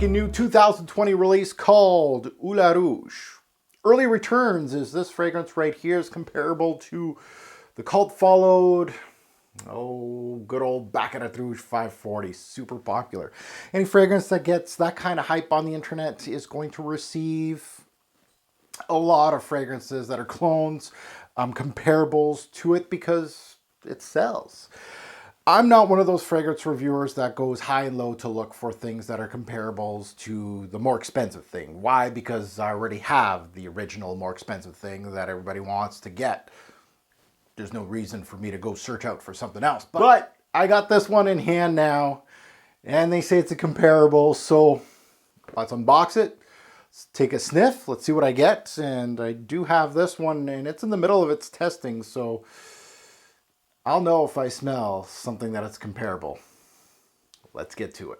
shocking new 2020 release called Rouge. Early returns is this fragrance right here is comparable to the cult followed, good old Baccarat Rouge 540, super popular. Any fragrance that gets that kind of hype on the internet is going to receive a lot of fragrances that are clones, comparables to it because it sells. I'm not one of those fragrance reviewers that goes high and low to look for things that are comparables to the more expensive thing. Why? Because I already have the original more expensive thing that everybody wants to get. There's no reason for me to go search out for something else. But I got this one in hand now, and they say it's a comparable, so let's unbox it. Let's take a sniff. Let's see what I get. And I do have this one, and it's in the middle of its testing, so I'll know if I smell something that is comparable. Let's get to it.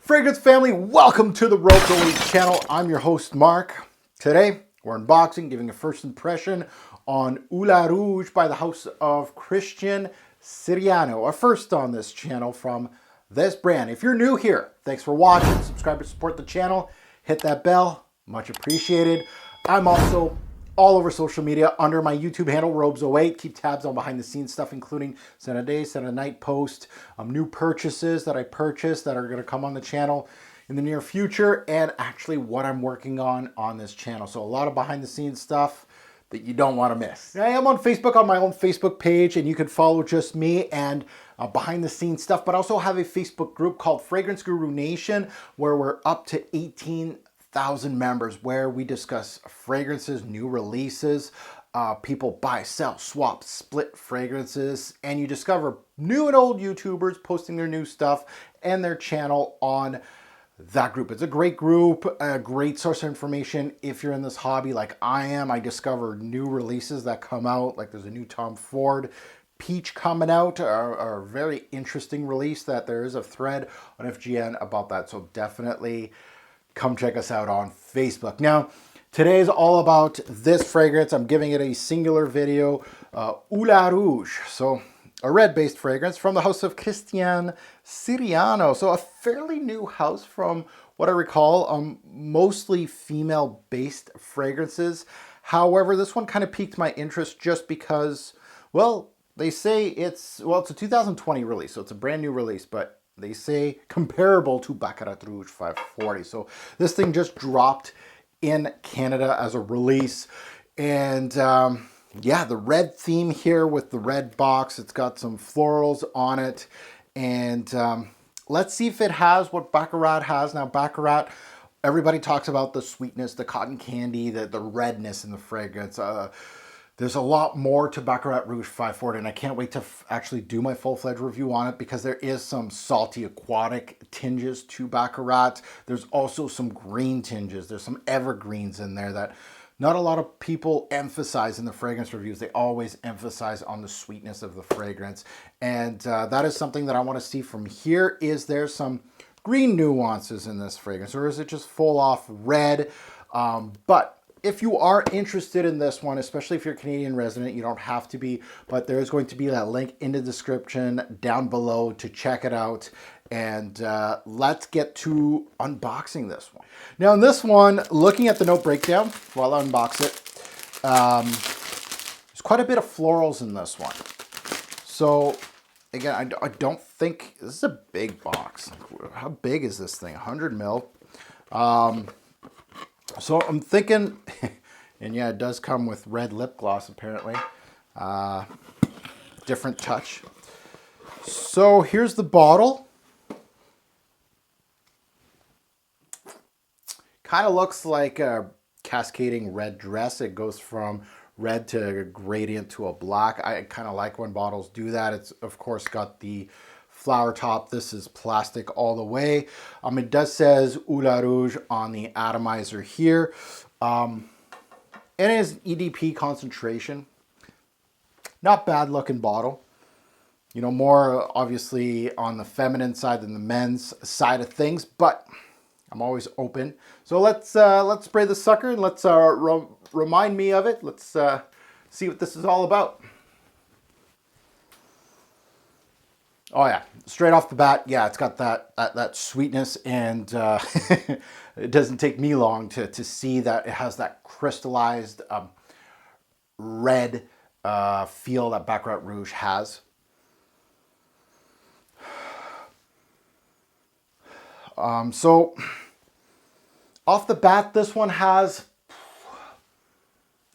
Fragrance family, welcome to the Rouge channel. I'm your host, Mark. Today, we're unboxing, giving a first impression on Rouge by the house of Christian Siriano. A first on this channel from this brand. If you're new here, thanks for watching. Subscribe to support the channel. Hit that bell. Much appreciated. I'm also all over social media under my YouTube handle, Rouge08. Keep tabs on behind the scenes stuff, including Send a Day, Send a Night post, new purchases that I purchased that are going to come on the channel in the near future, and actually what I'm working on this channel. So a lot of behind the scenes stuff that you don't want to miss. I am on Facebook on my own Facebook page, and you can follow just me and behind the scenes stuff, but I also have a Facebook group called Fragrance Guru Nation where we're up to 18,000 members, where we discuss fragrances, new releases, people buy, sell, swap, split fragrances, and you discover new and old YouTubers posting their new stuff and their channel on that group. It's a great group, a great source of information if you're in this hobby like I am. I discover new releases that come out, like there's a new Tom Ford Peach coming out, a very interesting release that there is a thread on FGN about that, so definitely come check us out on Facebook. Now, today is all about this fragrance. I'm giving it a singular video, Rouge. So a red-based fragrance from the house of Christian Siriano. So a fairly new house from what I recall, mostly female-based fragrances. However, this one kind of piqued my interest just because, well, they say it's a 2020 release, so it's a brand new release, but they say comparable to Baccarat Rouge 540. So this thing just dropped in Canada as a release. And yeah, the red theme here with the red box. It's got some florals on it. And let's see if it has what Baccarat has. Now, Baccarat, everybody talks about the sweetness, the cotton candy, the redness in the fragrance. There's a lot more to Baccarat Rouge 540, and I can't wait to actually do my full-fledged review on it because there is some salty aquatic tinges to Baccarat. There's also some green tinges. There's some evergreens in there that not a lot of people emphasize in the fragrance reviews. They always emphasize on the sweetness of the fragrance, and that is something that I want to see from here. Is there some green nuances in this fragrance, or is it just full-off red? But if you are interested in this one, especially if you're a Canadian resident, you don't have to be, but there is going to be that link in the description down below to check it out. And let's get to unboxing this one. Now in this one, looking at the note breakdown while I unbox it, there's quite a bit of florals in this one. So again, I don't think, this is a big box. How big is this thing? 100 mil. So I'm thinking, and yeah, it does come with red lip gloss apparently. Different touch. So here's the bottle. Kind of looks like a cascading red dress. It goes from red to a gradient to a black. I kind of like when bottles do that. It's of course got the flower top. This is plastic all the way. It does says Rouge on the atomizer here. And it is EDP concentration. Not bad looking bottle. You know, more obviously on the feminine side than the men's side of things, but I'm always open. So let's spray the sucker and let's remind me of it. Let's see what this is all about. Oh yeah, straight off the bat, yeah, it's got that sweetness, and it doesn't take me long to see that it has that crystallized red feel that Baccarat Rouge has. So off the bat, this one has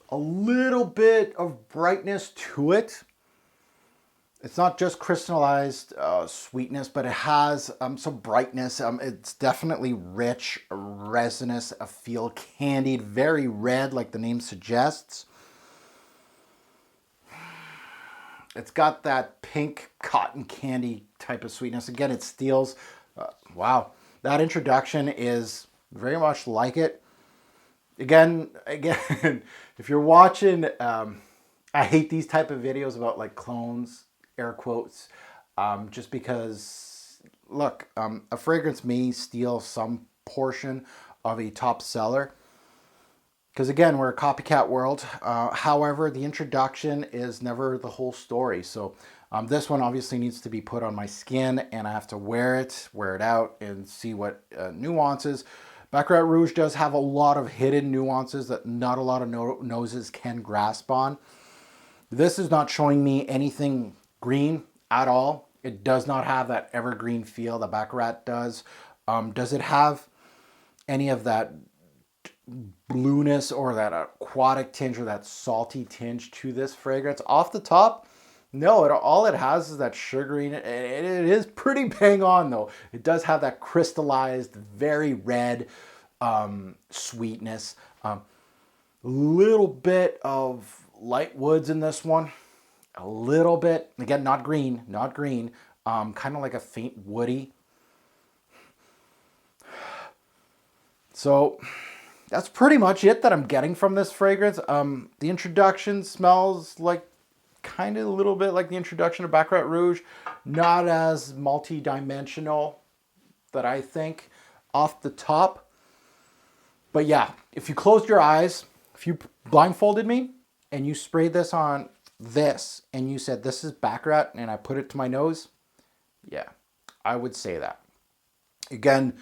a little bit of brightness to it. It's not just crystallized sweetness, but it has some brightness. It's definitely rich, resinous, a feel candied, very red like the name suggests. It's got that pink cotton candy type of sweetness. Again, it steals. Wow, that introduction is very much like it. Again, if you're watching, I hate these type of videos about like clones, air quotes, just because, look, a fragrance may steal some portion of a top seller. Because again, we're a copycat world. However, the introduction is never the whole story. So this one obviously needs to be put on my skin, and I have to wear it out, and see what nuances. Baccarat Rouge does have a lot of hidden nuances that not a lot of noses can grasp on. This is not showing me anything green at all. It does not have that evergreen feel that Baccarat does. Does it have any of that blueness or that aquatic tinge or that salty tinge to this fragrance? Off the top, no. All it has is that sugary. It is pretty bang on though. It does have that crystallized, very red sweetness. Little bit of light woods in this one. A little bit. Again, not green. Kind of like a faint woody. So that's pretty much it that I'm getting from this fragrance. The introduction smells like kind of a little bit like the introduction of Baccarat Rouge. Not as multi-dimensional that I think off the top. But yeah, if you closed your eyes, if you blindfolded me and you sprayed this on this and you said this is Baccarat and I put it to my nose, yeah, I would say that. Again,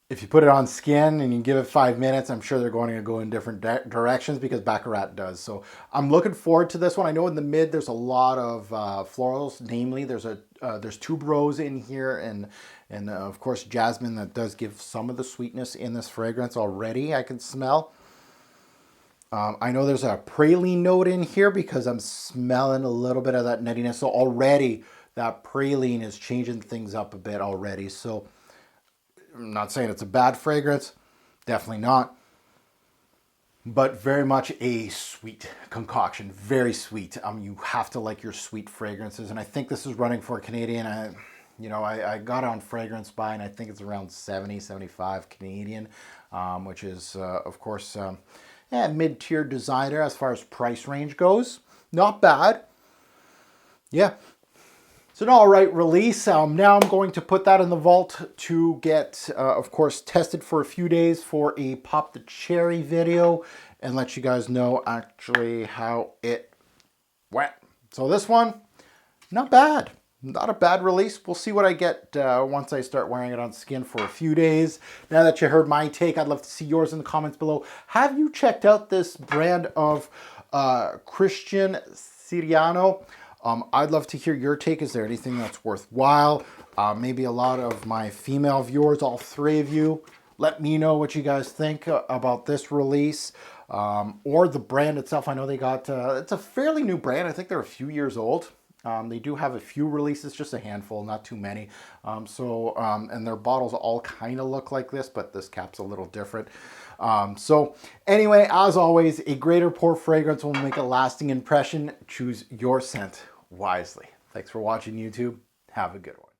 if you put it on skin and you give it 5 minutes, I'm sure they're going to go in different directions because Baccarat does. So I'm looking forward to this one. I know in the mid there's a lot of florals, namely there's tuberose in here, and of course jasmine that does give some of the sweetness in this fragrance already. I can smell. I know there's a praline note in here because I'm smelling a little bit of that nuttiness. So already that praline is changing things up a bit already. So I'm not saying it's a bad fragrance, definitely not, but very much a sweet concoction, very sweet. You have to like your sweet fragrances, and I think this is running for a Canadian. I got it on Fragrance Buy, and I think it's around 70, 75 Canadian, which is, of course, mid-tier designer as far as price range goes. Not bad. Yeah. It's an all right release. Now I'm going to put that in the vault to get, of course, tested for a few days for a Pop the Cherry video and let you guys know actually how it went. So this one, not bad. Not a bad release. We'll see what I get once I start wearing it on skin for a few days. Now that you heard my take, I'd love to see yours in the comments below. Have you checked out this brand of Christian Siriano? I'd love to hear your take. Is there anything that's worthwhile? Maybe a lot of my female viewers, all three of you, let me know what you guys think about this release or the brand itself. I know they got, it's a fairly new brand. I think they're a few years old. They do have a few releases, just a handful, not too many. And their bottles all kind of look like this, but this cap's a little different. So anyway, as always, a great or poor fragrance will make a lasting impression. Choose your scent wisely. Thanks for watching, YouTube. Have a good one.